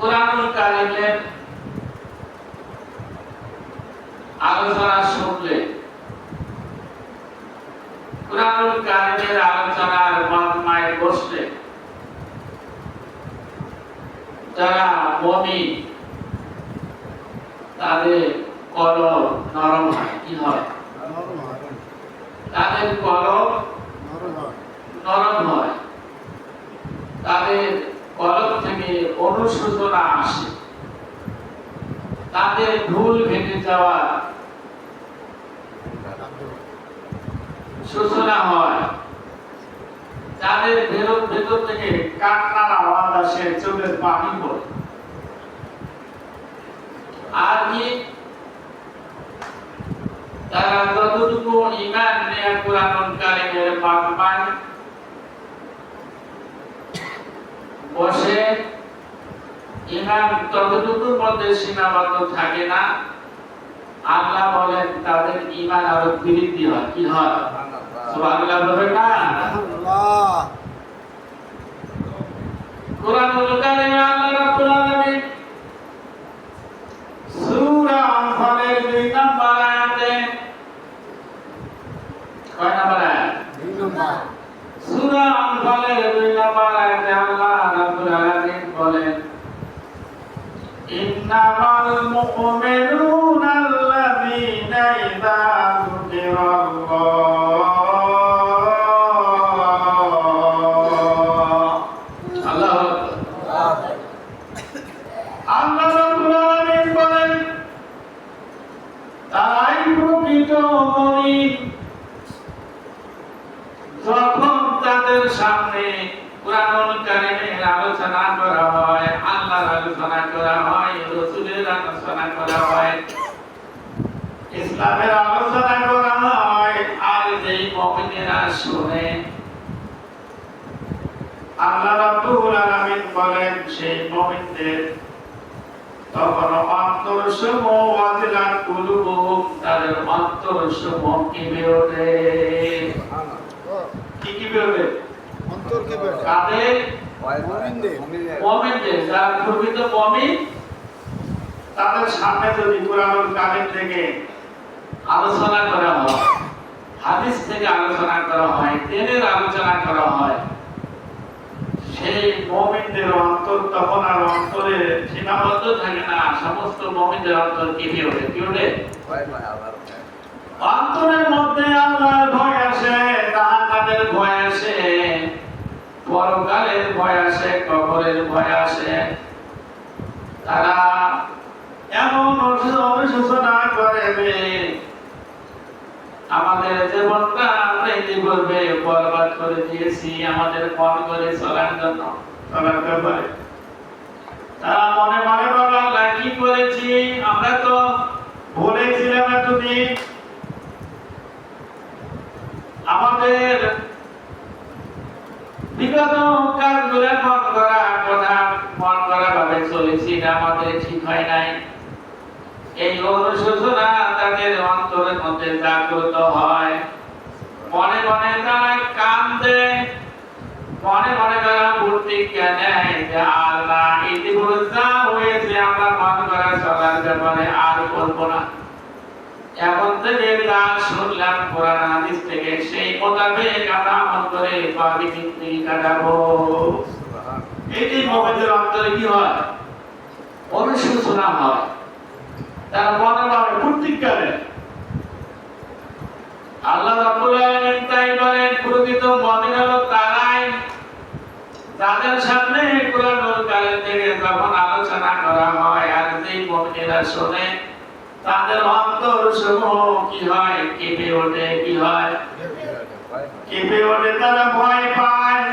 কুরআনুল কারীমের আলোচনা শুনলে, কুরআনুল কারীমের আলোচনার মজমায় বসলে যারা মুমিন তাদের কলব নরম হয়। কি হয়? তাদের কলব নরম হয়, তাদের কলব থেকে অনুশোচনা আসে, তাদের ভুল ভেঙে যাওয়া সূচনা হয়, তাদের ভেতর থেকে কান্নার আওয়াজ আসে, চোখের পানি পড়ে। আর কি তারা যতটুকু ঈমান নিয়ে কুরআনুল কারীমের মাহফিল বসে, ঈমান ততটুকুর মধ্যে সীমাবদ্ধ থাকে না। আল্লাহ বলেন তাদের ঈমান আরো বৃদ্ধি হয়। কি হয়? সুবহানাল্লাহ বলবেন না? আল্লাহ কুরআনুল কারীমে আল্লাহ রাব্বুল আলামিন সূরা আনফালের 2 নম্বর আয়াতে, কয় নম্বর আয়াত? 2 নম্বর। সূরা আনফালের 2 নম্বর আয়াতে আল্লাহ রাব্বুল আলামিন বলেন, ইন্নামাল মুমিনুনা আল্লাযীনা ইযা যুকিরাল্লাহ, আল্লাহু আকবার। আল্লাহ রাব্বুল আলামিন বলেন তারাই প্রকৃত মুমিন যখন তাদের সামনে কুরআনুল কারীমের আলোচনা করা হয়, আল্লাহর আলোচনা করা হয়, রাসূলের আলোচনা করা হয়, ইসলামের আলোচনা করা হয়, আর যেই মুমিনেরা শুনে, আল্লাহ রাব্বুল আলামিন বলেন সেই মুমিনদের তখন অন্তরসমূহ ওয়াজিলাত কুলুবুহুম, তাদের অন্তরসমূহ কেঁপে ওঠে। কি কেঁপে ওঠে? অন্তর কেঁপে ওঠে। কাদের? মুমিনদের। যারা প্রকৃত মুমিন, তাদের সামনে যদি কুরআনুল কারীম থেকে আলোচনা করা হয়, হাদিস থেকে আলোচনা করা হয়, দ্বীনের আলোচনা করা হয়, সেই মুমিনদের অন্তর তখন আর অন্তরে সীমাবদ্ধ থাকে না, সমস্ত মুমিনদের অন্তর কেঁপে ওঠে। কি ওঠে? অন্তরের মধ্যে আল্লাহর ভয় আসে, জাহান্নামের ভয় আসে, পরকালের ভয় আসে, কবরের ভয় আসে। তারা এমন অনুশোচনা করে যে আমাদের জীবনটা আমরা এই করবে বরবাদ করে দিয়েছি, আমাদের মন করে চলার জন্য, চলার ব্যাপারে তারা মনে মনে বলে আল্লাহ কি করেছি, আমরা তো বলেছিলাম এতদিন আমাদের বিগত কাজগুলো মন করা কথা মন করা ভাবে চলেছি, এটা আমাদের ঠিক হয় নাই। এই অনুশোচনা তাদের অন্তরের মধ্যে জাগ্রত হয়, মনে মনে তারা কান্দে, মনে মনে তারা প্রতিজ্ঞা নেয় যে আল্লাহ ইতিপূর্বে যা হয়েছে আমরা মন করা চলার ব্যাপারে আর করব না। এখন থেকে যা শুনলাম কোরআন হাদিস থেকে সেই মোতাবেক আমরা আমল করে পাবি জিন্দেগি কাটাবো। এটি মুমিনদের অন্তরে কি হয়? অনুশোচনা হয়, তার মনে মনে প্রতিজ্ঞা নেয়। আল্লাহ রাব্বুল আলামিন তাই বলেন প্রকৃত মুমিন হলো তারাই যাদের সামনে কুরআনুল কারীম থেকে যখন আলোচনা করা হয় আর যেই মুমিনেরা শুনে তাদের অন্তর সমূহ কি হয়? কেঁপে ওঠে। কি হয়? কেঁপে ওঠে, তারা ভয় পায়।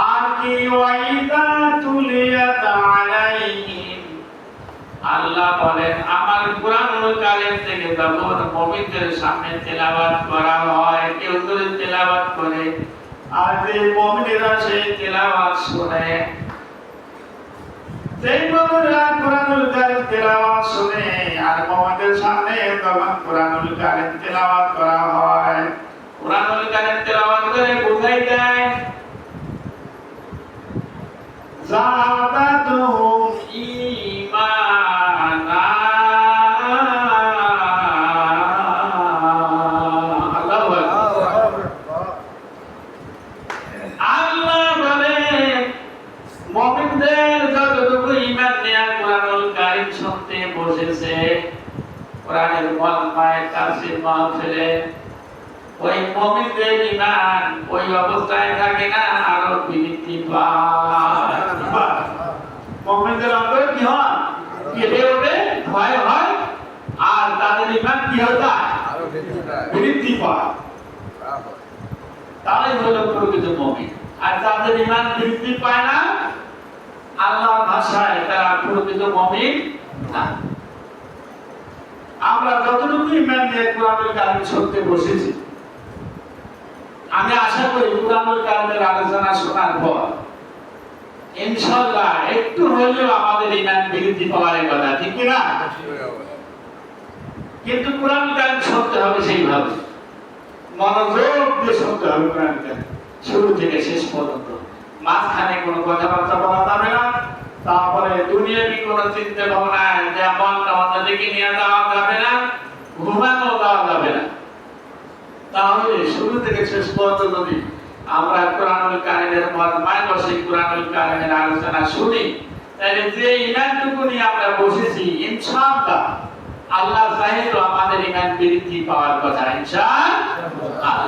আর কি ওয়াইদা তুলিয়াত আলাইহিম, আল্লাহ বলেন আমার কুরআনুল কারীম থেকে যখন মুমিনদের সামনে তেলাওয়াত করা হয়, কেউ যদি তেলাওয়াত করে আর যে মুমিনেরা সেই তেলাওয়াত শুনে, সেই মুমিনরা কুরআনুল কারীম তেলাওয়াত শুনে আর মুমিনদের সামনে যখন কুরআনুল কারীম তেলাওয়াত করা হয়, কুরআনুল কারীম তেলাওয়াত করে বুঝাই দেয় জাদাতুহুম কোরআনের মায়ের তাফসীর মাহফিলে ওই মুমিনদের ঈমান ওই অবস্থায় থাকে না, আরো বৃদ্ধি পায়। মুমিনদের অন্তরে কি হয়? কেঁপে ওঠে, ভয় হয়, আর তাদের ঈমান কি হয়ে যায়? আরো বৃদ্ধি পায়। তাই হলো প্রকৃত মুমিন। আর যাদের ঈমান বৃদ্ধি পায় না, আল্লাহর ভাষায় তারা প্রকৃত মুমিন না। আমরা যতটুকু ঈমান নিয়ে কোরআনুল কারীম শুনতে বসেছি, আমি আশা করি কোরআনুল কারীমের আলোচনা শোনার পর ইনশাআল্লাহ একটু হলেও আমাদের ঈমান বৃদ্ধি পাওয়ার কথা, ঠিক কি না? কিন্তু কোরআনুল কারীম শুনতে হবে সেইভাবে, মনোযোগ দিয়ে শুনতে হবে কোরআনুল কারীম শুরু থেকে শেষ পর্যন্ত। মাঝখানে কোনো কথাবার্তা বলা যাবে না, তারপরে দুনিয়াবি কোনো চিন্তা ভাবনা যেমন আমাদের দিকে নিয়ে যাওয়া যাবে না, ঘুমানো দেওয়া যাবে না। তাহলে শুরু থেকে শেষ পর্যন্ত যদি আমরা কোরআনুল কারীমের মর্মায় বসে কোরআনুল কারীমের আলোচনা শুনি, তাহলে যে ঈমানটুকু নিয়ে আমরা বসেছি ইনশাআল্লাহ আল্লাহ চাইলে আমাদের ঈমান বৃদ্ধি পাওয়ার কথা ইনশাআল্লাহ।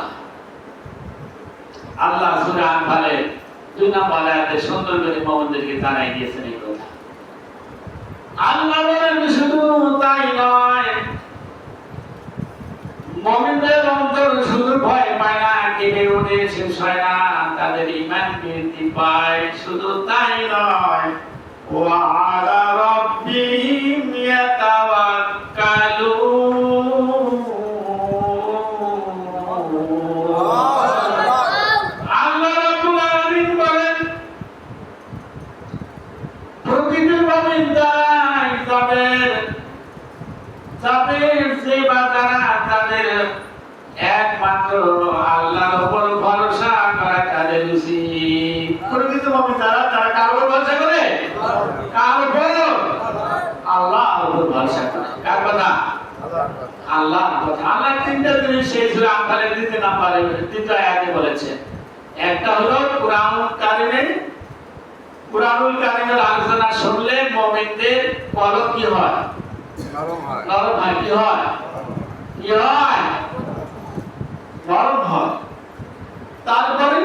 আল্লাহ সূরা আনফালের 2 নম্বর আয়াতে সুন্দর করে মুমিনদেরকে জানাই দিয়েছেন এই কথা। আল্লাহ বলেন শুধু তাই নয়, মুমিনদের অন্তর শুধু ভয় পায় না, কেঁপে ওঠে, শেষ হয় না, তাদের ঈমান বৃদ্ধি পায়। শুধু তাই নয়, ওয়া আলা রাব্বিহিম ইয়াতাওয়াক্কালুন। আল্লাহ রাব্বুল আলামিন বলেন প্রকৃত মুমিন যাদের যে বাজারা তাদের একমাত্র আল্লাহর উপর ভরসা করা তাদের উচিত। প্রকৃত মুমিন তারা কার উপর ভরসা করে? কার উপর? আল্লাহর উপর ভরসা করে। কার কথা? আল্লাহর কথা। আল্লাহ তিনটা জিনিস সেই সূরা আনফালের 2 নম্বরে 3 আয়াতে বলেছেন। একটা হলো কোরআনুল কারীমের আলোচনা শুনলে মুমিনদের কলব কি হয়? নরম হয়। কি হয়? নরম হয়। তারপরে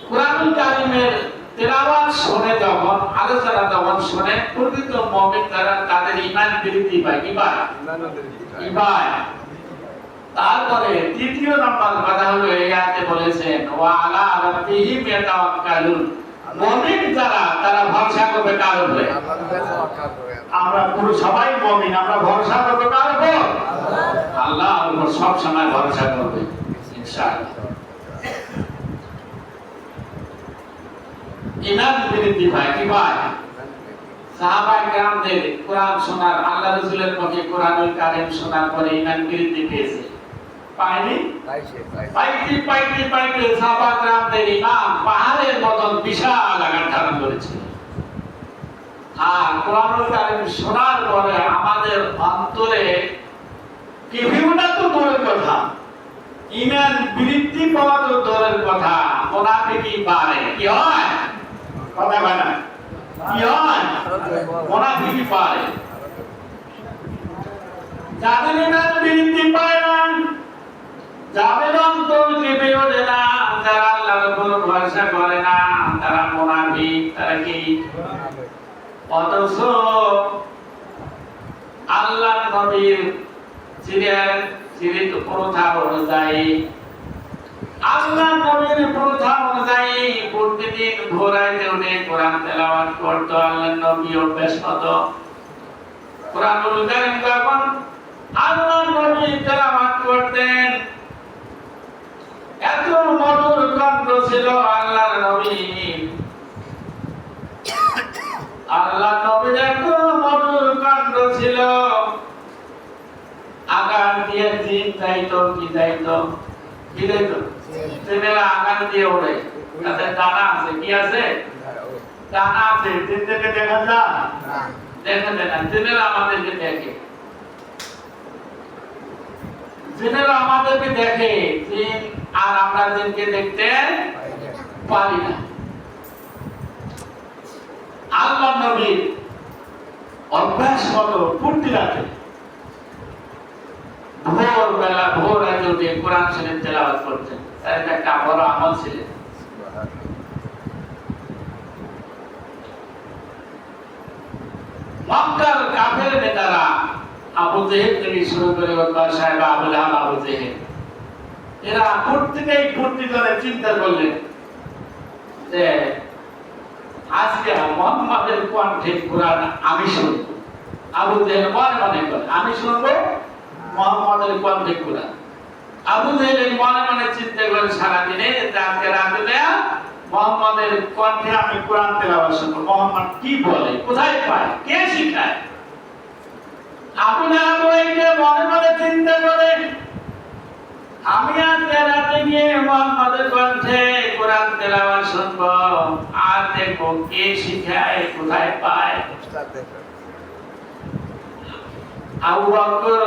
কোরআনুল কারীমের তেলাওয়াত শুনে যখন আলোচনা যখন শুনে প্রকৃত মুমিন তাদের ঈমান বৃদ্ধি পায়। কি পায়? তারপরে তৃতীয় নম্বর কথা হলো এই আয়াতে বলেছেন ওয়া আলা রাব্বিহিম ইয়াতাওয়াক্কালুন। মুমিন তারা ভরসা করবে কার উপরে? আমরা পুরো সবাই মুমিন, আমরা ভরসা করব কার উপর? আল্লাহর উপর সব সময় ভরসা করবে ইনশাআল্লাহ। ঈমান বৃদ্ধি পায়। কি পায়? সাহাবায়ে কেরামদের কোরআন শোনার, আল্লাহ রাসূলের মুখে কোরআনুল কারীম শোনার পরে ঈমান বৃদ্ধি পেয়েছে। পায়নি? পাইতে সাহাবায়ে কেরামদের ঈমান পাহাড়ের মতন বিশাল আকার ধারণ করেছে। আর কোরআনুল কারীম শোনার পরে আমাদের অন্তরে কেঁপে তো দূরের কথা, ঈমান বৃদ্ধি পাওয়া তো দূরের কথা, মুনাফিকি বাড়ে। কি হয়? কথা বলে না। কি হয়? মুনাফিকি বাড়ে। যাদের ঈমান বৃদ্ধি পায় না, যাদের অন্তর কেঁপে ওঠে না, যারা আল্লাহর উপর ভরসা করে না, তারা মুনাফিক। তারা কি? অথচ আল্লাহ নবীর চিরিত প্রথা অনুযায়ী, আল্লাহ নবীর প্রথা অনুযায়ী প্রতিদিন ভোরাইতে উঠে কোরআন তেলাওয়াত করত আল্লাহ নবী। অভ্যাস মতো কোরআনুল কারীম যখন আল্লাহ নবী তেলাওয়াত করতেন, এত মধুর কণ্ঠ ছিল আল্লাহর নবীর। আল্লাহ নবীর এত মধুর কণ্ঠ ছিল, আগান দিয়ে জিন যাইতো। কি যাইতো? জিনেরা আগান দিয়ে ওড়ে, তাদের ডানা আছে। কি আছে? ডানা আছে। জিনদেরকে দেখা যায়? দেখা যায় না। জিনেরা আমাদেরকে দেখে। জিনেরা আমাদেরকে দেখে, জিন আর আমরা জিনকে দেখতে পারি না। আল্লাহ নবীর অভ্যাস মতো পূর্তি রাতে ভোরবেলা ভোর রাতে উঠে কোরআন শরীফ তেলাওয়াত করতেন। তার এটা একটা বড় আমল ছিল। মক্কার কাফের নেতারা আবু জেহেল থেকে শুরু করে উতবা সাহেব, আবু লাহাব, আবু জেহেল, এরা প্রত্যেকেই পূর্তি করে চিন্তা করলেন যে আজকে মুহাম্মাদের কণ্ঠে কোরআন আমি শুনব। আবু জেহেল মনে মনে করে আমি শুনবো মুহাম্মাদের কণ্ঠে কোরআন। আবু জেহেল মনে মনে চিন্তা করে সারাদিনে আজকে রাতে মুহাম্মাদের কণ্ঠে আমি কোরআন তেলাওয়াত শুনবো। মুহাম্মদ কি বলে, কোথায় পায়, কে শিখায়? আবু লাহাব মনে মনে চিন্তা করে আমি আজকে রাতে গিয়ে মুহাম্মাদের কণ্ঠে কোরআন তেলাওয়াত শুনবো, আর দেখবো কে শিখায়, কোথায় পায়। আবু বকর,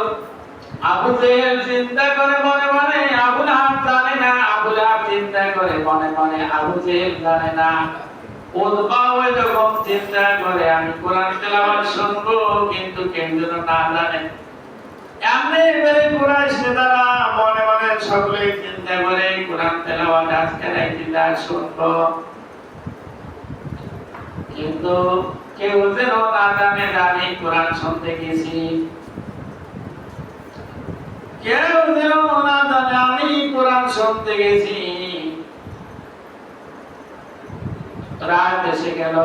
আবু জেহেল চিন্তা করে মনে মনে, আবু লাহাব জানে না, আবু লাহাব চিন্তা করে মনে মনে, আবু জেহেল জানে না। উতবা ওই রকম চিন্তা করে আমি কোরআন তেলাওয়াত শুনবো, কিন্তু কেউ যেন না জানে। এমনি করে কুরাইশ নেতারা মনে মনে সকলে চিন্তা করে কোরআন তেলাওয়াত আজকে রাতে শুনবো, কিন্তু কেউ যেন না জানে আমি কোরআন শুনতে গেছি। কেউ যেন না জানে আমি কোরআন শুনতে গেছি। রাত এসে গেল।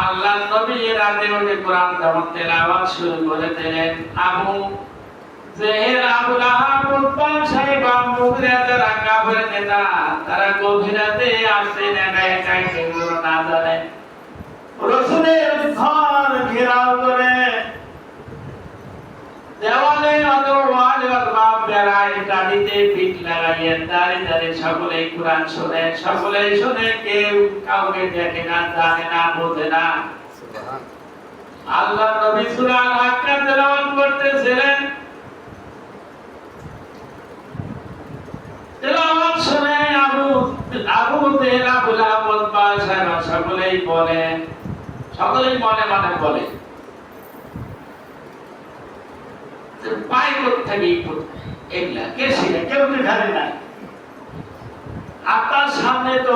আল্লাহর নবী রাতে উঠে কোরআন যখন তেলাওয়াত শুরু করে দিলেন, আবু জেহেল, আবু লাহাব, উতবা সাহেব, মুগিরাতের কাফের নেতা, তারা গভীর রাতে আসেন একা একা, কেউ না জানে। রাসূলের ঘর ঘেরাও করে দেওয়ালে বেড়ায় টালিতে পিঠ লাগাইয়া দাঁড়িয়ে দাঁড়িয়ে সকলেই কোরআন শোনে। সকলেই শুনে, কেউ কাউকে দেখে না, জানে না, বোঝে না। আল্লাহ নবী সূরা আল-হাক্কা তেলাওয়াত করতেছিলেন। তেলাওয়াত শুনে আবু জেহেল, আবু লাহাব, উতবা সাহেব সকলেই বলে, সকলেই মনে মনে বলে পাই কোথায় এগুলা কে শিখে, কেউ তো জানে না। আপনার সামনে তো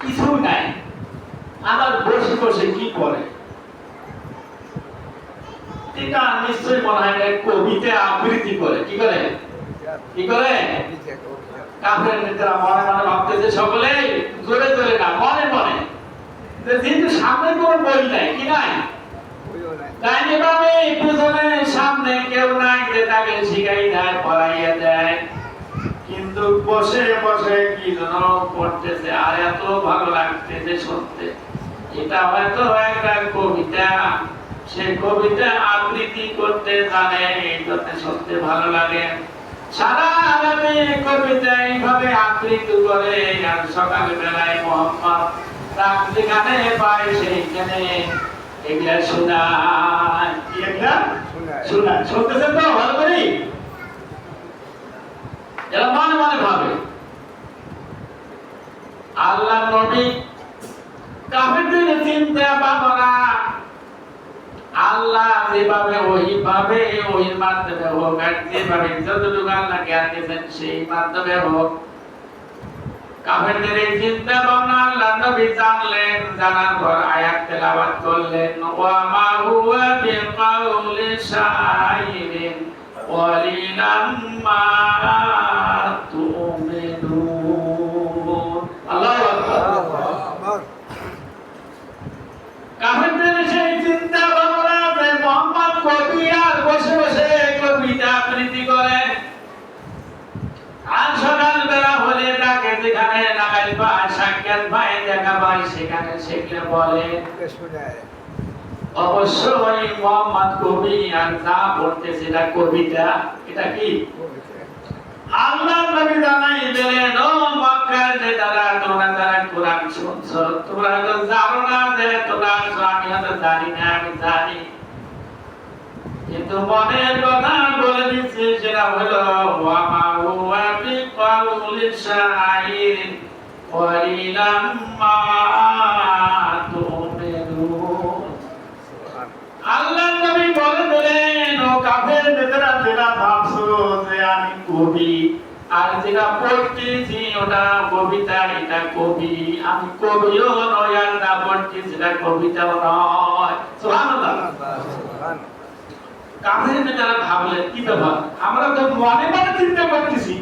কিছু নাই, আবার বসে বসে কি করে? এটা নিশ্চয়ই মনে হয় কবিতা আবৃত্তি করে। কি করে, কি করে? কাফের নেতারা মনে মনে ভাবতেছে, সকলে জোরে জোরে না, মনে মনে, যেহেতু সামনে কোনো বই নাই, কি নাই, ডাইনে বামে পিছনে সামনে কেউ নাই যে তাকে শিখাই দেয়, পড়াইয়া দেয়, কিন্তু বসে বসে কি যেন পড়তেছে, আর এত ভালো লাগতেছে শুনতে। এটা হয়তো একটা কবিতা, সে কবিতা আবৃত্তি করতে জানে, এই জন্য শুনতে ভালো লাগে। সারা রাতে কবিতা এইভাবে আবৃত্তি করে, আর সকাল বেলায় মুহাম্মদ রাত যেখানে পায় সেইখানে এগুলা শোনায়। এগুলা শোনায়, শুনতেছেন তো ভালো করে? এরা মনে মনে ভাবে। আল্লাহ নবী কাফেরদের চিন্তা ভাবনা আল্লাহ যেভাবে ওইভাবে ওই মাধ্যমে হোক, আর যেভাবে যতটুকু আল্লাহ জ্ঞান দিয়েছেন সেই মাধ্যমে হোক, কাফেরদের এই চিন্তা ভাবনা আল্লাহ নবী জানলেন। জানার পর আয়াত তেলাওয়াত করলেন, ওয়া মা হুয়া বিকাউলি শাইরিন ওয়ালিলাম মা তুমিনুন। আল্লাহু আকবার। কাফেরদের সেই চিন্তা ভাবনা যে মুহাম্মদ কবি, আর বসে বসে কবিতা আবৃত্তি করে, আর সকাল বেলা হলে তাকে যেখানে নাগাল পায়, সাক্ষাৎ পায়, দেখা পায়, সেখানে সেগুলো বলে। অবশ্যই মুহাম্মদ কবি, আর যা পড়তেছে এটা কবিতা। এটা কি? আল্লাহ নবী জানাই দিলেন, ও মক্কার নেতারা, তোমরা যারা কোরআন শুনছো, তোমরা তো জানো না যে তোমরা আমি হয়তো জানি না, আমি জানি, কিন্তু মনের কথা বলে দিচ্ছি, সেটা হলো ওয়া মা হুয়া বিকাউলি শাইরিন ওয়ালিলাম মা তুমিনুন। আল্লাহ নবী পড়তেছি ওটা কবিতা, এটা কবি, আমি কবিও নয় আর যা পড়তেছি এটা কবিতাও নয়। সুবহানাল্লাহ। কাফের নেতারা ভাবলেন কি ব্যাপার, আমরা তো মনে মনে চিন্তা করতেছি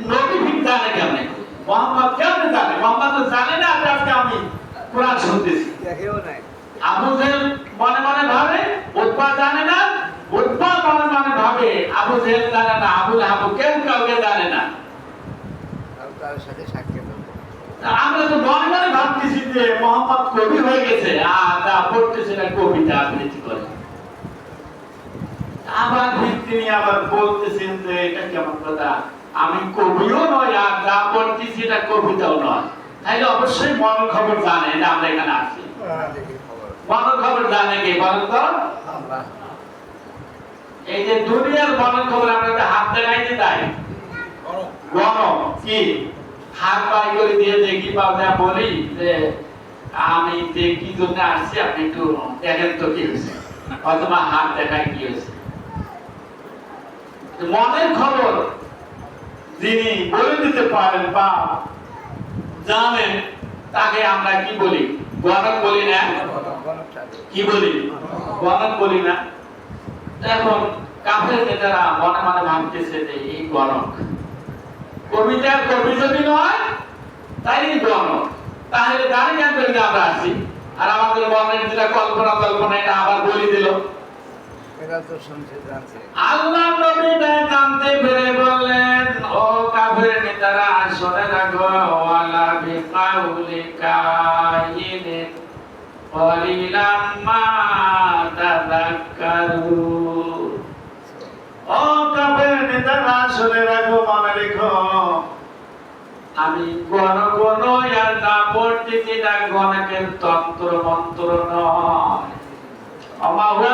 নবী ঠিক জানে কেমনে, মোহাম্মদ কেমনে জানে, মোহাম্মদ তো জানে না যে আজকে আমি কোরআন শুনতেছি। আবু জেহেল মনে মনে ভাবে উতবা জানে না, উতবা মনে মনে ভাবে আবু জেহেল জানে না, আবু লাহাব কেউ কাউকে জানে না। আমরা তো মনে মনে ভাবতেছি যে মোহাম্মদ কবি হয়ে গেছে আর যা পড়তেছে না কবিতা আবৃত্তি করে। আবার তিনি আবার বলতেছেন যে এটা কেমন কথা, আমি কবিও নয় আর যা পড়তেছি এটা কবিতাও নয়। তাইলে অবশ্যই মনের খবর জানে না আমরা এখানে আসছি। মনের খবর জানে কে বলেন তো? এই যে দুনিয়ার মনের খবর আমরা হাত দেখাইতে তাই গণক কি হাত বাড়ি করে দিয়ে দেখি পাওয়া বলি যে আমি যে কি জন্য আসছি আপনি একটু দেখেন তো কি হয়েছে, অথবা হাত দেখায় কি হয়েছে। মনের খবর যিনি বলে দিতে পারেন বা জানেন তাকে আমরা কি বলি? গণক বলি না? কি বলি? গণক বলি না? এখন কাফের নেতারা মনে মনে ভাবতেছে যে এই গণক, কবিতার কবি যদি নয় তাই গণক, তাহলে গাড়ি জ্ঞান করে আমরা আসি আর আমাদের মনের যেটা কল্পনা কল্পনা এটা আবার বলি দিল। আল্লাহ নবী জানতে পেরে বললেন, ও কাফের নেতারা শুনে রাখো, ওয়ালা বিকাউলি কাইনিন কলিলাম মা তাযাক্কারুন। ও কাফের নেতারা শুনে রাখো, মনে রেখো, আমি গণক নই আর না পড়তেছি না গণকের তন্ত্র মন্ত্র নয়। আমা হুয়া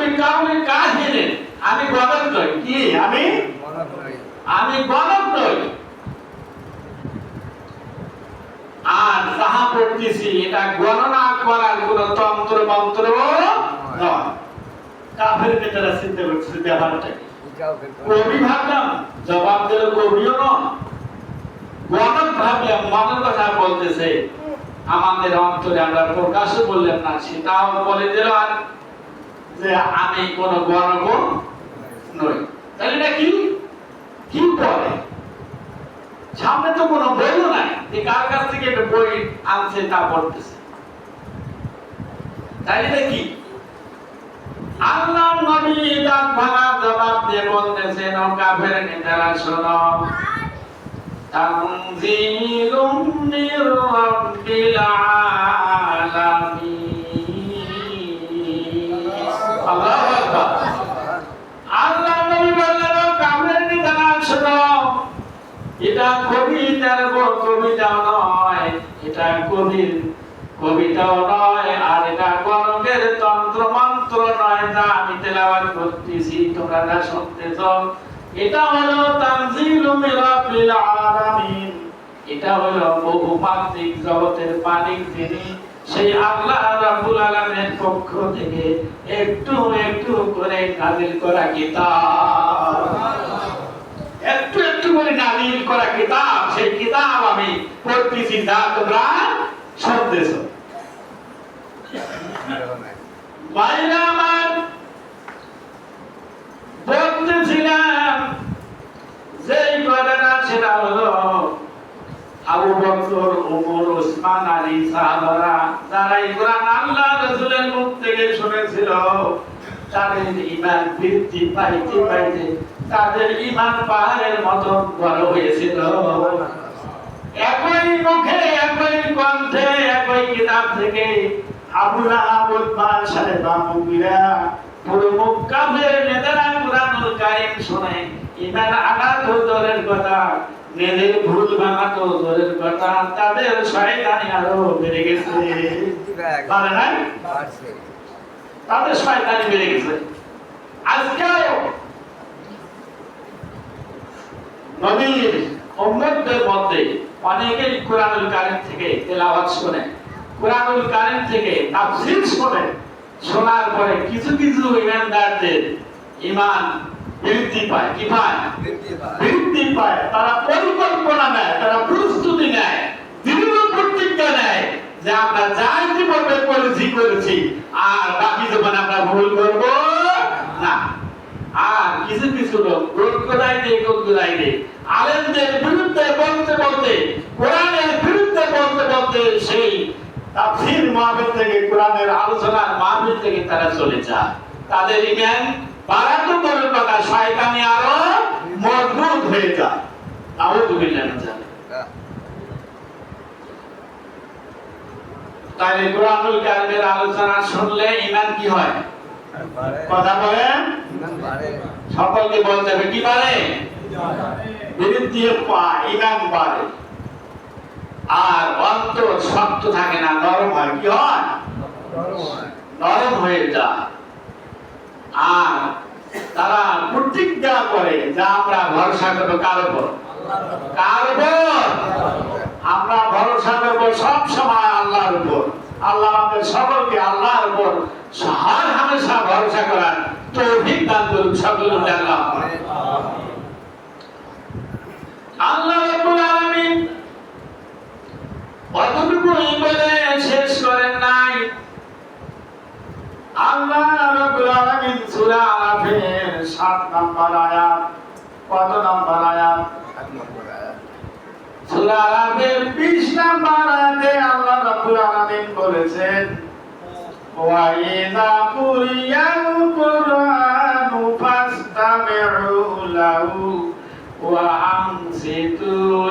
বিকাউলি কাহিনীন, আমি গণক নই। কি আমি? আমি গণক নই আর যাহা পড়তেছি এটা গণনা করার কোন তন্ত্র মন্ত্র নয়। কাফের নেতারা চিন্তা করছে ব্যাপারটা কবি ভাবলাম, জবাব দিল কবিও নয়, গণক ভাবলাম মনের কথা বলতেছে আমাদের অন্তরে, আমরা প্রকাশও বললাম না সেটাও বলে দিল আর যে আমি কোন গণক নই। তাহলে এটা কি কি পড়ে? সামনে তো কোনো বইও নাই, কার কাছ থেকে একটা বই আনছে তা পড়তেছে। তাইলে এটা কি? আল্লাহ নবী দাঁত ভাঙা জবাব দিয়ে বলতেছেন, ও কাফের নেতারা শোনো, তানজিলুম মির রাব্বিল আলামিন। আল্লাহু আকবার। আল্লাহ নবী বললেন, ও কাফের নেতারা শোনো, এটা কবিতার কবিতাও নয়, এটা কবির কবিতাও নয়, আর এটা গণকের তন্ত্র মন্ত্র নয় যা আমি তেলাওয়াত করতেছি তোমরা যা শুনতেছ। এটা হলো তানজিলু মির রাব্বিল আলামিন, এটা হলো বহুমাত্রিক জগতের মালিক যিনি সেই আল্লাহ রাব্বুল আলামিনের পক্ষ থেকে একটু একটু করে নাযিল করা কিতাব, একটু একটু করে নাযিল করা কিতাব। সেই কিতাব আমি পড়তেছি যা তোমরা শুনতেছ। ভাইরা আমার, বলতেছিলাম যে ঘটনা সেটা হলো আবু বকর, ওমর, ওসমান, আলী সাহাবারা যারা এই কোরআন আল্লাহ রাসূলের মুখ থেকে শুনেছিল তাদের ঈমান বৃদ্ধি পাইতে পাইতে তাদের ঈমান পাহাড়ের মতো বড় হয়েছিল। একই মুখে একই কণ্ঠে একই কিতাব থেকে আবু লাহাব, উতবা, সাইবা, মুগীরা পুরো মক্কার নেতারা কুরআনুল কারীম শুনে ঈমান আঘাত দূরের কথা, নিজের ভুল ভাঙা তো দূরের কথা, তাদের শয়তানি আরো বেড়ে গেছে। পারে না? তাদের শয়তানি বেড়ে গেছে। আজকেও নবীর উম্মতদের মধ্যে অনেকেই কুরআনুল কারীম থেকে তেলাওয়াত শুনে, কুরআনুল কারীম থেকে তাফসীর শুনে, শোনার পরে কিছু কিছু ঈমানদারদের ঈমান বৃদ্ধি পায়। কি পায়? বৃদ্ধি পায়। তারা পরিকল্পনা নেয়, তারা প্রস্তুতি নেয়, দৃঢ় প্রতিজ্ঞা নেয় যে আমরা যা জীবনে করেছি আর বাকি জীবনে আমরা ভুল করব না। আর কিছু কিছু লোক গোড়াই আলেমদের বিরুদ্ধে বলতে কোরআনের বিরুদ্ধে বলতে সেই তাফসীর মাহফিল থেকে, কোরআনের আলোচনার মাহফিল থেকে তারা চলে যায়। তাদের ইমান বাড়াতে করার কথা, শয়তানি আরো মজবুত হয়ে যায়। আউযুবিল্লাহ মিন যালিক। তাই কোরআনুল কারীমের আলোচনা শুনলে ঈমান কি হয়? কথা বলেন, ঈমান বাড়ে। সকলকে বলতে হবে কি বাড়ে? বৃদ্ধি পায়, ঈমান বাড়ে। আর অন্তর শক্ত থাকে না, নরম হয়। কি হয়? নরম হয়ে যায়। আর তারা প্রতিজ্ঞা করে যে আমরা ভরসা করব কার উপর? কার উপর? আমরা ভরসা করব সব সময় আল্লাহর উপর। আল্লাহ আমাদের সকলকে আল্লাহর উপর হর হামেশা ভরসা করার তৌফিক দান করুন। সকলকে আল্লাহ আল্লাহ রাব্বুল আলামিন অতটুকু বলে শেষ করেন নাই। আল্লাহ রাব্বুল আলামিন সূরা আরাফের 7 নম্বর আয়াত, কত নম্বর আয়াত? 7 নম্বর আয়াত। সূরা আরাফের 20 নম্বর আয়াতে আল্লাহ রাব্বুল আলামিন বলেছেন, ওয়া ইযা কুরিয়াল কুরআনু ফাসতামি'উ লাহু ওয়া আনসিতু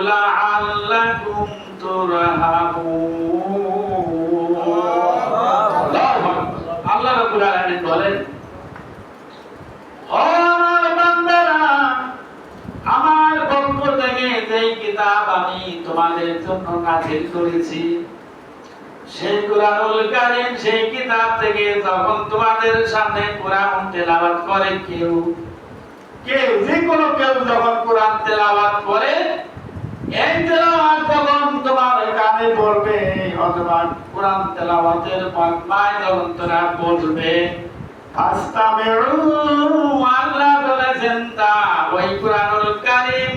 লাআল্লাকুম তুরহামুন। আল্লাহ রাব্বুল আলামিন বলেন, ও আমার বান্দারা, আমার পক্ষ থেকে যেই কিতাব আমি তোমাদের জন্য নাযিল করেছি, সেই কুরআনুল কারীম, সেই কিতাব থেকে যখন তোমাদের সামনে কোরআন তেলাওয়াত করে কেউ যে কোনো কেউ যখন কোরআন তেলাওয়াত করে, এই তেলাওয়াত যখন তোমার কানে পড়বে অথবা কোরআন তেলাওয়াতের মাধ্যমে যখন তোমরা পড়বে, ফাসতামিউ, আল্লাহ বলেছেন তা ওই কুরআনুল কারীম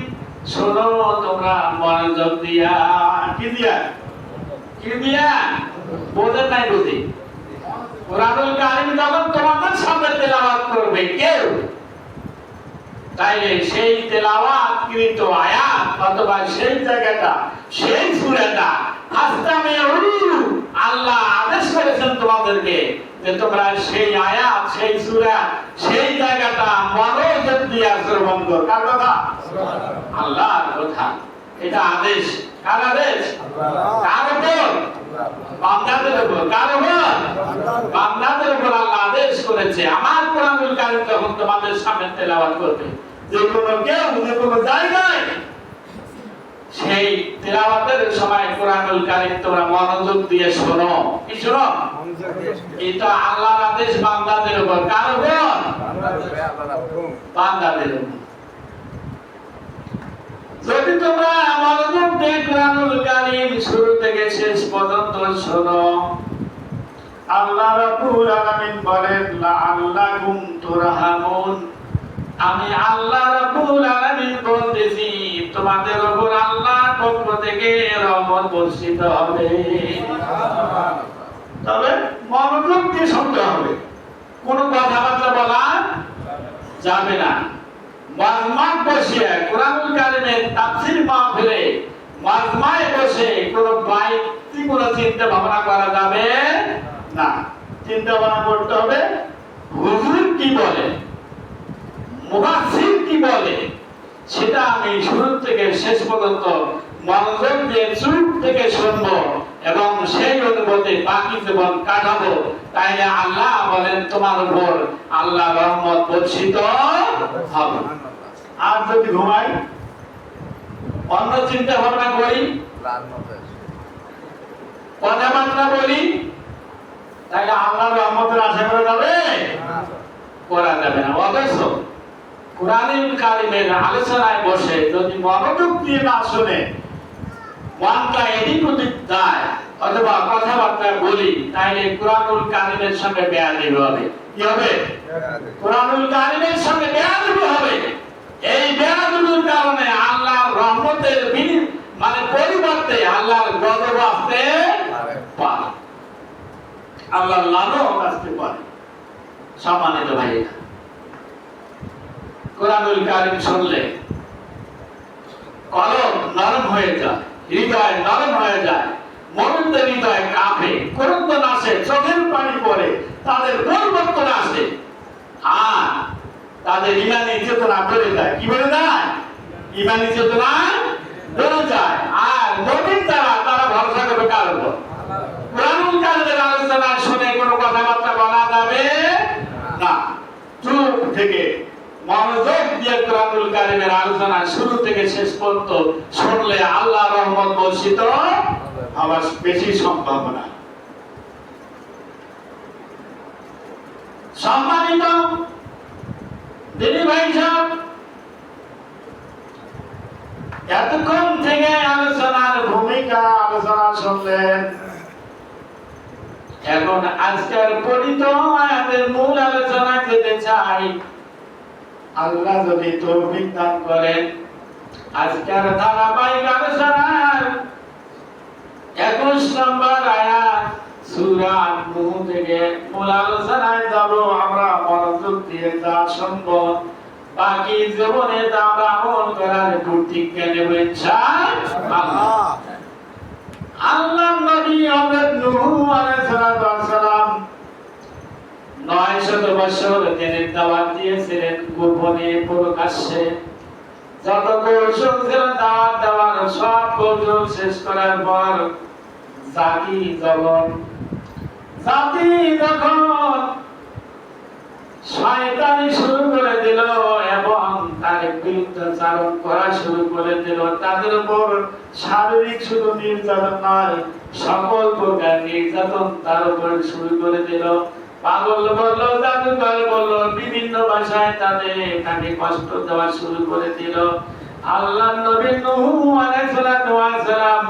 শোনো তোমরা মনোযোগ দিয়া। কি দিয়া? বোঝেন নাই বুঝি? কুরআনুল কারীম যখন তোমাদের সামনে তেলাওয়াত করবে কেউ, তাইলে সেই তেলাওয়াতকৃত আয়াত অথবা সেই জায়গাটা, সেই সূরাটা ফাসতামিউ, আল্লাহ আদেশ করেছেন তোমাদেরকে যে তোমরা সেই আয়াত, সেই সূরা, সেই জায়গাটা মনোযোগ দিয়ে শ্রবণ করো। কার কথা? আল্লাহর কথা। এটা আদেশ। কার আদেশ? কার উপর? বান্দাদের উপর। কার উপর? বান্দাদের উপর আল্লাহ আদেশ করেছে। আমার কুরআনুল কারীম যখন তোমাদের সামনে তেলাওয়াত করবে, যে কোনো কেউ যে কোনো জায়গায়, সেই তেলাওয়াতের সময় কুরআনুল কারীম তোমরা মনোযোগ দিয়ে শোনো। কি শোনো? এটা আল্লাহর আদেশ বান্দাদের উপর। কার উপর? বান্দাদের উপর। যদি তোমরা মনোযোগ দিয়ে কুরআনুল কারীম শুরু থেকে শেষ পর্যন্ত শোনো, আল্লাহ রাব্বুল আলামিন বলেন, লাআল্লাকুম তুরহামুন, আমি আল্লাহ রাব্বুল আলামিন বলতেছি তোমাদের উপর আল্লাহর পক্ষ থেকে রহমত বর্ষিত হবে। তবে মনোযোগ দিয়ে শুনতে হবে, কোনো কথাবার্তা বলা যাবে না। মাজমায় বসে কুরআনুল কারীমের তাফসীর মাহফিলে মাজমায় বসে কোনো বাইতি কোনো চিন্তা ভাবনা করা যাবে না। চিন্তা ভাবনা করতে হবে হুজুর কি বলে, মুফাসসির কি বলে, সেটা আমি শুরু থেকে শেষ পর্যন্ত মনোযোগ দিয়ে চুপ থেকে শুনবো এবং সেই অনুভূতি বাকি জীবন কাটাবো। তাইলে আল্লাহ বলেন তোমার উপর আল্লাহ রহমত বর্ষিত হবে। আর যদি ঘুমাই, অন্য চিন্তা ভাবনা করি, কথাবার্তা বলি, তাইলে আল্লাহর রহমতের আশা করা যাবে? করা যাবে না। অথচ কুরআনুল কারীমের আলোচনায় বসে যদি মনোযোগ দিয়ে না শুনে মনটা এদিক ওদিক যায় অথবা কথাবার্তা বলি, তাইলে কুরআনুল কারীমের সঙ্গে বেয়াদবি হবে। কি হবে? কোরআনুল কারীমের সঙ্গে বেয়াদবি হবে। এই বেয়াদবির কারণে আল্লাহর রহমতের মানে পরিবর্তে আল্লাহর গজব আসতে পারে, আল্লাহর লানত আসতে পারে। সম্মানিত ভাইরা, কোরআনুল কারীম শুনলে কলব নরম হয়ে যায়, হৃদয় নরম হয়ে যায়, মরুদের হৃদয় কাঁপে, ক্রন্দন আসে, চোখের পানি পড়ে, তাদের পরিবর্তন আসে, আর তাদের ইমানি চেতনা বেড়ে যায়। কি বেড়ে যায়? ইমানি চেতনা বেড়ে যায়। আর নবীন তারা ভরসা করবে কার উপর? কোরআনুল কারীমের আলোচনা শুনে কোনো কথাবার্তা বলা যাবে না। চুপ থেকে মনোযোগ দিয়ে কোরআনুল কারীমের আলোচনা শুরু থেকে শেষ পর্যন্ত শুনলে আল্লাহর রহমত বর্ষিত হওয়ার বেশি সম্ভাবনা। সম্মানিত দিনী ভাই সাহেব, এতক্ষণ থেকে আলোচনার ভূমিকা আলোচনা শুনলেন। এখন আজকের পঠিত আয়াতের মূল আলোচনা যেতে চাই। আল্লাহ যদি তৌফিক দান করেন, আজকের ধারাবাহিক আলোচনার 21 নম্বর আয়াত সূরা নূহ থেকে মূল আলোচনায় যাব। আমরা মনোযোগ দিয়ে তা শুনব, বাকি জীবনে তা আমরা আমল করার প্রতিজ্ঞা নেব ইনশাআল্লাহ। আল্লাহ নবী হযরত নূহ আলাইহিস সালাম 900 বছর তিনি দাওয়াত দিয়েছিলেন, গোপনে প্রকাশ্যে। যত কৌশল ছিল দাওয়াত দেওয়ার সব কৌশল শেষ করার পর জাতি যখন শয়তানি শুরু করে দিল এবং তার বিরুদ্ধাচারণ করা শুরু করে দিল, তাদের উপর শারীরিক শুধু নির্যাতন নয়, সকল প্রকার নির্যাতন তার উপর শুরু করে দিল। পাগল বলল, জাদুকর বলল, বিভিন্ন ভাষায় তাদের তাকে কষ্ট দেওয়া শুরু করে দিল। আল্লাহ নবী নূহ আলাইহিস সালাম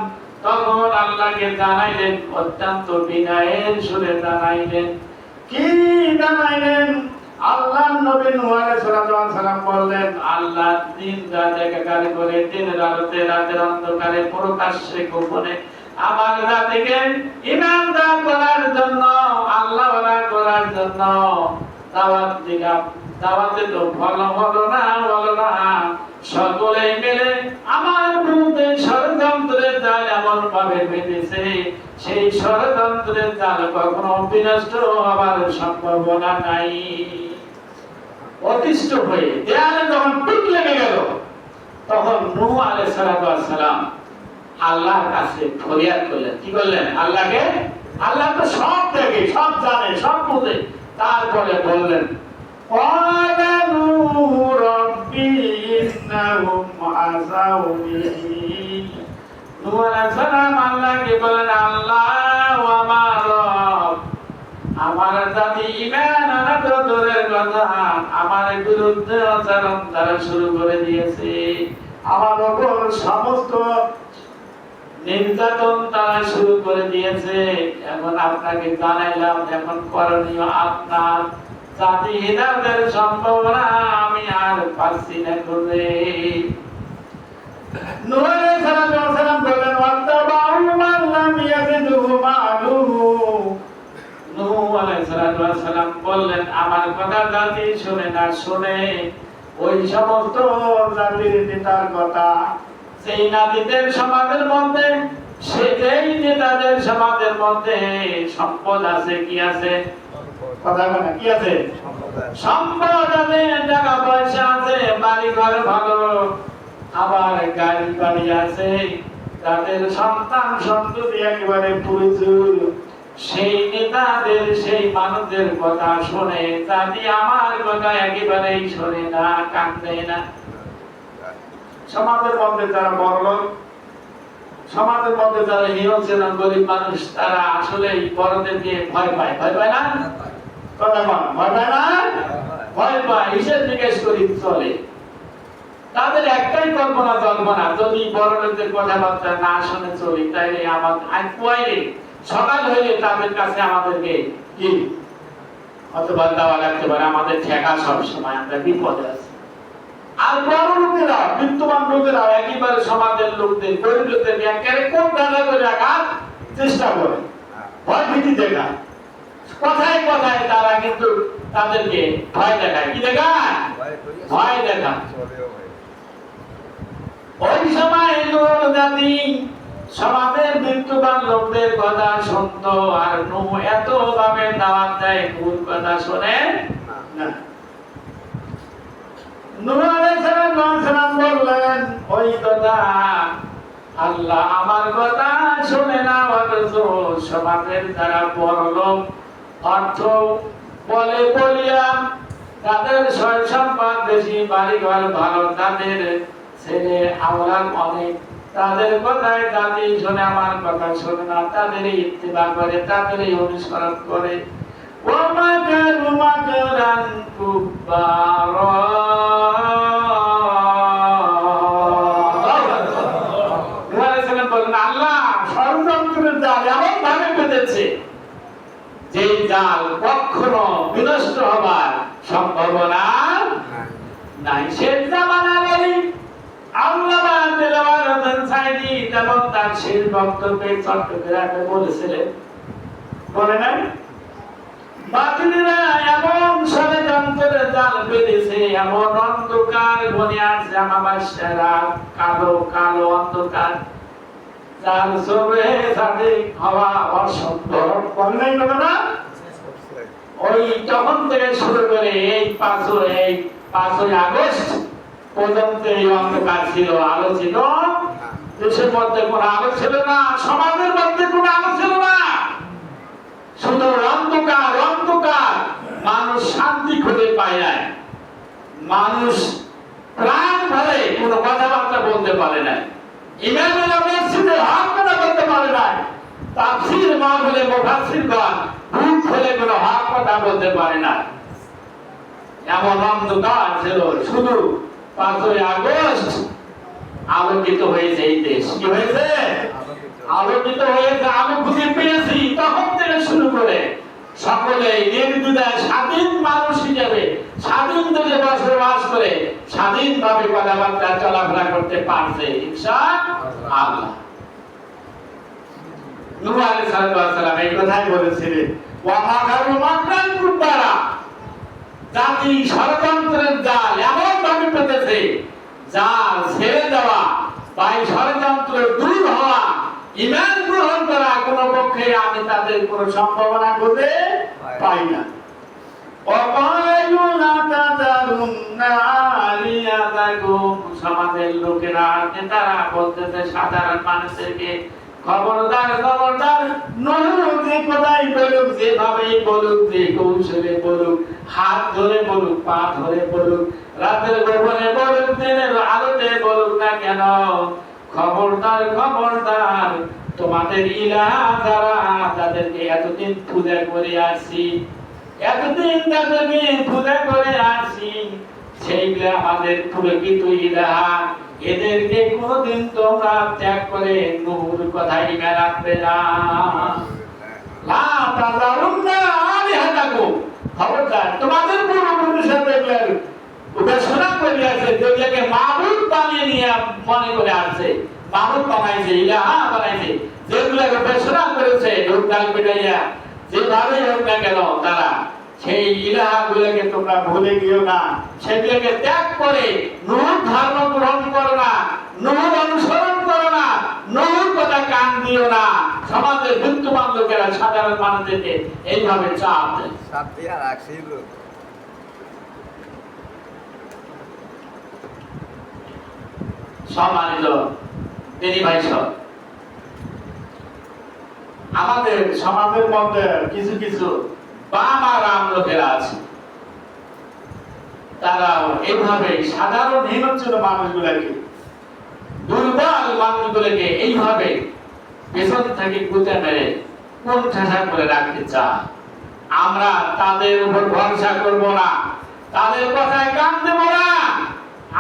তখন আল্লাহকে জানাইলেন, অত্যন্ত বিনয়ের সুরে জানাইলেন। কি জানাইলেন? আল্লাহ নবী নূহ আলাইহিস সালাম বললেন, আল্লাহ দিন রাত একাকার করে, দিনের আলোতে রাতের অন্ধকারে প্রকাশ্যে গোপনে আমার জাতিকে ঈমানদার করার জন্য, আল্লাহ ওয়ালা করার জন্য দাওয়াত দিলাম। দাওয়াতে তো ভালো হলো না। সকলে মিলে আমার বিরুদ্ধে ষড়যন্ত্রের জাল এমন ভাবে বেঁধেছে, সেই ষড়যন্ত্রের জাল কখনো বিনষ্ট হবার সম্ভাবনা নাই। অতিষ্ঠ হয়ে দেয়ালে যখন পিঠ লেগে গেল, তখন নূহ আলাইহিস সালাম আল্লাহর কাছে ফরিয়াদ করলেন। কি করলেন? আল্লাহকে। আল্লাহ তো সব দেখে, সব জানে, সব বুঝে। তারপরে বললেন, আল্লাহকে বলেন, আল্লাহ আমার জাতি ঈমান আনার দূরের কথা, আমার বিরুদ্ধে আচরণ তারা শুরু করে দিয়েছে, আমার উপর সমস্ত নির্যাতন তারা শুরু করে দিয়েছে। এখন আপনাকে জানাইলাম, এখন করণীয় আপনার। জাতি হিদায়াতের সম্ভাবনা আমি আর পাচ্ছি না খুঁজে। নূহ আলাইহিস সালাম বলেন, ওয়াত্তাবাউ মান লাম ইয়াজিদহু মালুহু। নূহ আলাইহিস সালাম বললেন, আমার কথা জাতি শুনে না, শুনে ওই সমস্ত জাতির নেতার কথা, সেই নাতিদের সমাজের মধ্যে, সেই নেতাদের সমাজের মধ্যে সম্পদ আছে। কি আছে? কথা বলে, কি আছে? সম্পদ আছে, টাকা পয়সা আছে, বাড়ি ঘর ভালো, আবার গাড়ি বাড়ি আছে, তাদের সন্তান সন্ততি একেবারে প্রচুর। সেই নেতাদের, সেই মানুষদের কথা শুনে জাতি আমার কথা একেবারেই শোনে না, কান দেয় না। সমাজের মধ্যে যারা বড়লোক, সমাজের মধ্যে যারা নিরঞ্জন গরিব মানুষ, তারা আসলে বড়দেরকে ভয় পায়। ভয় পায় না? কথা বল, ভয় পায় না? ভয় পায়, হিসেব নিকেশ করি চলে। তাদের একটাই কল্পনা, যদি বড়লোকদের কথাবার্তা না শুনে চলি, তাইলে আমার সকাল হইলে তাদের কাছে আমাদেরকে কি অথবা দেওয়া লাগতে পারে, আমাদের ঠেকা সব সময় আমরা বিপদে আছি। আর বড় লোকেরা, বিত্তবান লোকেরা একেবারে সমাজের লোকদের, গরিব লোকদের একেবারে কোন ধারা করে রাখার চেষ্টা করে, ভয় ভীতি দেখায়, কথায় কথায় তারা কিন্তু তাদেরকে ভয় দেখায়। কি দেখায়? ভয় দেখায়। ওই সময় নূহ জাতি সমাজের বিত্তবান লোকদের কথা শুনতো, আর নূহ এত ভাবে দাওয়াত দেয়, নূর কথা শোনে না। নূহ আলাইহিস সালাম বললেন, ওই কথা আল্লাহ আমার কথা শুনে না, অথচ সমাজের যারা বড় লোক, অর্থ বলে বলিয়া তাদের সয় সম্পদ বেশি, বাড়ি ঘর ভালো, তাদের ছেলে আওলাদ অনেক, তাদের কথায় জাতি শুনে আমার কথা শোনে না, তাদের ইত্তেবা করে, তাদের অনুসরণ করে। ওয়ামাকারু মাকারান কুব্বারা, আল্লাহ ষড়যন্ত্রের জাল এমন ভাবে পেতেছে যে জাল কখনো বিনষ্ট হবার সম্ভাবনা নাই। সে জামানা বলি আল্লামা দেলাওয়ার হোসেন সাইদি যেমন তার শেষ বক্তব্যে চট্টগ্রামে বলেছিলেন, বলে নাই? বাতিলেরা এমন ষড়যন্ত্রের জাল পেতেছে, এমন অন্ধকার ঘনিয়ে আসছে, আমাবাস্যারা কালো কালো অন্ধকার, যার চোখে সাথে হওয়া অসম্ভব। বলেন না? ওই তখন থেকে শুরু করে এই 5ই আগস্ট পর্যন্ত এই অন্ধকার ছিল, আলো ছিল। দেশের মধ্যে কোনো আলো ছিল না, সমাজের মধ্যে কোনো আলো ছিল না, শুধু অন্ধকার অন্ধকার। মানুষ শান্তি খুঁজে পায় নাই, মানুষ প্রাণ ভরে কোনো কথাবার্তা বলতে পারে নাই, ইমামের মসজিদে হক কথা বলতে পারে নাই, তাফসীর মাহফিলে মুফাসসিরগণ মুখ খুলে কোনো হক কথা বলতে পারে না। এমন অন্ধকার ছিল। শুধু 5ই আগস্ট আলোকিত হয়েছে এই দেশ। কি হয়েছে? আলোকিত হয়েছে, আলো খুঁজে পেয়েছি। তখন থেকে শুরু করে সকলে নির্দ্বিধায় স্বাধীন মানুষ হিসেবে স্বাধীন দেশে বসবাস করে স্বাধীনভাবে কথাবার্তা চলাফেরা করতে পারছে ইনশাআল্লাহ। নূহ আলাইহিস সালাম এই কথাই বলেছিলেন, ওয়া মাকারু মাকরান কুব্বারা, জাতি ষড়যন্ত্রের জাল এমন ভাবে পেতেছে, জাল ছেড়ে দেওয়া বা ষড়যন্ত্র দূর হওয়া, ঈমান গ্রহণ করা কোন পক্ষে আমি তাদের কোনো সম্ভাবনা খুঁজে পাই না। সমাজের লোকেরা, নেতারা বলতেছে সাধারণ মানুষদেরকে, খবরদার খবরদার, নূহ যে কোথায় বলুক, যেভাবেই বলুক, যে কৌশলে বলুক, হাত ধরে বলুক, পা ধরে বলুক, রাতের গোপনে বলুক, দিনের আলোতে বলুক না কেন, খবরদার খবরদার, তোমাদের ইলাহ যারা, তাদেরকে এতদিন পূজা করে আসছি, এতদিন তাদেরকে পূজা করে আসছি, সেইগুলা আমাদের প্রকৃত ইলাহ, এদেরকে কোনদিন তোমরা ত্যাগ করে নূহর কথাই ঈমান রাখবে না। লা তাযারুন্না আলিহাতাকুম, খবরদার তোমাদের পূর্বপুরুষের সাথে উপাসনা করে আছে, যেগুলোকে মাবুদ বানিয়ে নিয়ে মনে করে আসছে, মাবুদ বানাইছে, ইলাহা বানাইছে, যেগুলোকে উপাসনা করেছে ঢোক ঢাল পিটাইয়া, যেভাবে হোক না কেন তারা, সেই ইলাহা গুলোকে তোমরা ভুলে গিয়েও না, সেগুলোকে ত্যাগ করে নূহর ধর্ম গ্রহণ করো না, নূহর অনুসরণ করো না, নূহর কথা কান দিও না। সমাজের বিত্তবান লোকেরা সাধারণ মানুষদেরকে এইভাবে চাপ দেয়। সম্মানিত দিনী ভাই সব, আমাদের সমাজের মধ্যে কিছু কিছু বাম আর রাম লোকেরা আছে, তারা এইভাবে সাধারণ হীনচ্ছিন্ন মানুষগুলোকে, দুর্বল মানুষগুলোকে এইভাবে পেছন থেকে গুঁতে মেরে কোন ঠাসা করে রাখতে চায়। আমরা তাদের উপর ভরসা করব না, তাদের কথায় কান দেব না,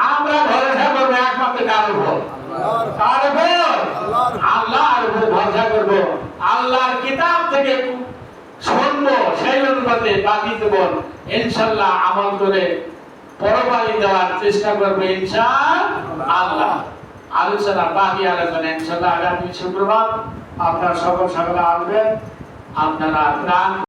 আমরা ভরসা করবো একমাত্র কার উপর? আল্লাহর উপর ভরসা করব। আল্লাহর কিতাব থেকে বলবো সেই অনুপাতে বাকি জীবন ইনশাআল্লাহ আমল করে পরবালি দেওয়ার চেষ্টা করবে ইনশাআল্লাহ। আলোচনা বাকি আলোচনা ইনশাআল্লাহ আগামী শুক্রবার আপনারা সকলে আসবেন। আপনারা প্রাণ